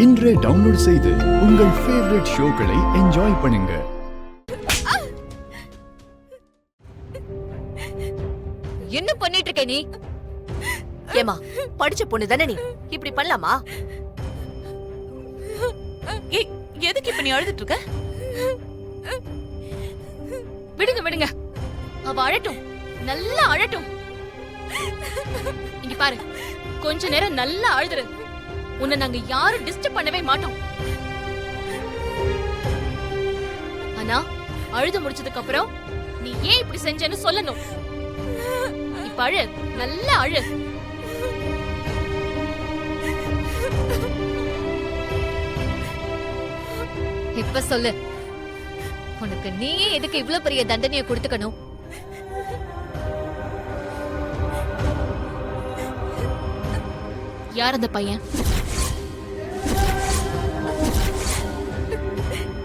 இன்றே டவுன்லோட் செய்து உங்கள் ஃபேவரட் ஷோக்களை என்ஜாய் பண்ணுங்க. என்ன பண்ணிட்டு இருக்க நீ? ஏமா, படிச்ச பொண்ணு தானே நீ, இப்படி பண்ணலாமா? எதுக்கு இப்ப நீ அழுதுட்டு இருக்க? விடுங்க விடுங்க, அவ அழட்டும், நல்லா அழட்டும். இங்க பாரு, கொஞ்ச நேரம் நல்லா அழுதுரு. உன்னை நாங்க யாரும் டிஸ்டர்ப் பண்ணவே மாட்டோம். ஆனா அழுது முடிச்சதுக்கு அப்புறம் நீ ஏன் இப்படி செஞ்சேன்னு சொல்லணும். இப்ப அழு, நல்லா அழு. இப்ப சொல்லு, உனக்கு நீயே எதுக்கு இவ்ளோ பெரிய தண்டனையை கொடுத்துக்கணும்? யார் அந்த பையன்?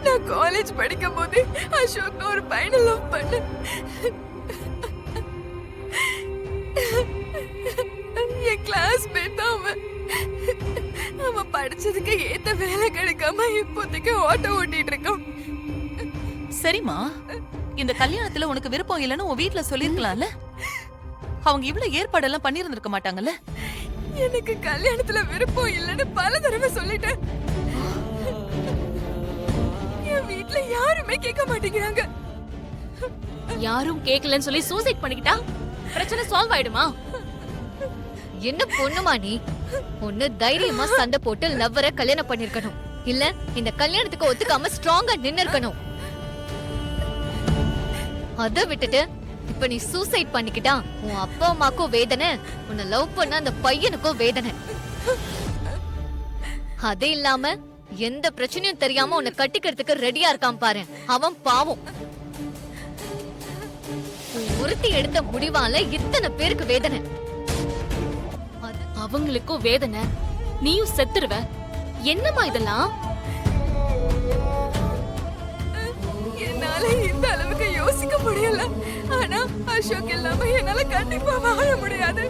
நான் காலேஜ் படிக்கும் போது அசோக் ஒரு பையனை லவ் பண்ண. என் கிளாஸ்மேட் தான் அவன். அவன் படிச்சதுக்கு ஏத்த வேலை கிடைக்காம இப்போதைக்கு ஆட்டோ ஓட்டிட்டு இருக்கான். சரிம்மா, இந்த கல்யாணத்துல உனக்கு விருப்பம் இல்லைன்னு உன் வீட்டுல சொல்லிருக்கலாம்ல. அவங்க இவ்வளவு ஏற்பாடெல்லாம் பண்ணிருந்திருக்க மாட்டாங்கல்ல. எனக்கு கல்யாணத்துல விருப்பம் இல்லைன்னு பல தடவை சொல்லிட்டேன். என் வீட்டுல யாருமே கேட்க மாட்டேங்கிறாங்க. யாரும் கேட்கலன்னு சொல்லி சூசைட் பண்ணிக்கிட்டா பிரச்சனை சால்வ் ஆயிடுமா? என்ன பொண்ணுமா நீ? ஒண்ணு தைரியமா சண்டை போட்டு லவ்வரை கல்யாணம் பண்ணிருக்கணும், இல்ல இந்த கல்யாணத்துக்கு ஒத்துக்காம ஸ்ட்ராங்கா நின்னு இருக்கணும். அத விட்டுட்டு இப்ப நீ சூசைட் பண்ணிக்கிட்டா உன் அப்பா அம்மாக்கும் வேதனை, உன்னை லவ் பண்ண அந்த பையனுக்கும் வேதனை. அது இல்லாம எந்த பிரச்சனையும் தெரியாம உன்னை கட்டிக்கிறதுக்கு ரெடியா இருக்கான் பாரு, அவன் பாவம். ஒருத்தி எடுத்த முடிவால இத்தனை பேருக்கு வேதனை. அவங்களுக்கும் வேதனை, நீயும் செத்துருவ. என்னமா இதெல்லாம்? என்னால இந்த அளவுக்கு யோசிக்க முடியல. ஆனா அசோக் இல்லாம என்னால கண்டிப்பா வாழ முடியாது.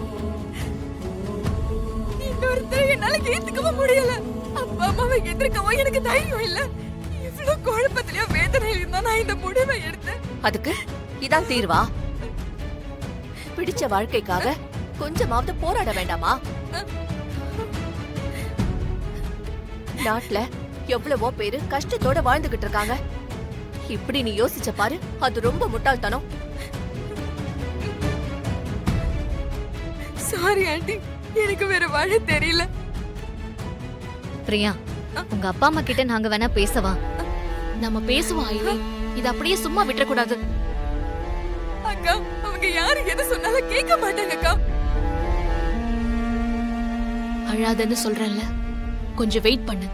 இன்னொருத்தரை என்னால ஏத்துக்கவும் முடியல. அப்பா அம்மாவை எதிர்க்கவும் எனக்கு தைரியம் இல்ல. இவ்வளவு குழப்பத்திலயும் வேதனையிலும் தான் நான் இந்த முடிவை எடுத்தேன். அதுக்கு இதான் தீர்வா? பிடிச்ச வாழ்க்கைக்காக கொஞ்சமாவது போராட வேண்டாமா? நாட்டுல எவ்வளவோ பேரு கஷ்டத்தோட வாழ்ந்துகிட்டு இருக்காங்க. இப்படி நீ யோசிச்ச பாரு, அது ரொம்ப முட்டாள்தனம். சாரி ஆண்டி, எனக்கு வேற வழி தெரியல. பிரியா, உங்க அப்பா அம்மா கிட்ட நாங்க வேணா பேசவா? நம்ம பேசுவோம் ஐலி, இது அப்படியே சும்மா விட்டுற கூடாது. அக்கா, அவங்க யாரு எது சொன்னாலும் கேட்க மாட்டாங்க அக்கா. அழாதன்னு சொல்றேன்ல, கொஞ்சம் வெயிட் பண்ணு,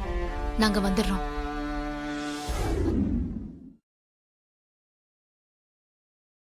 நாங்க வந்துடுறோம்.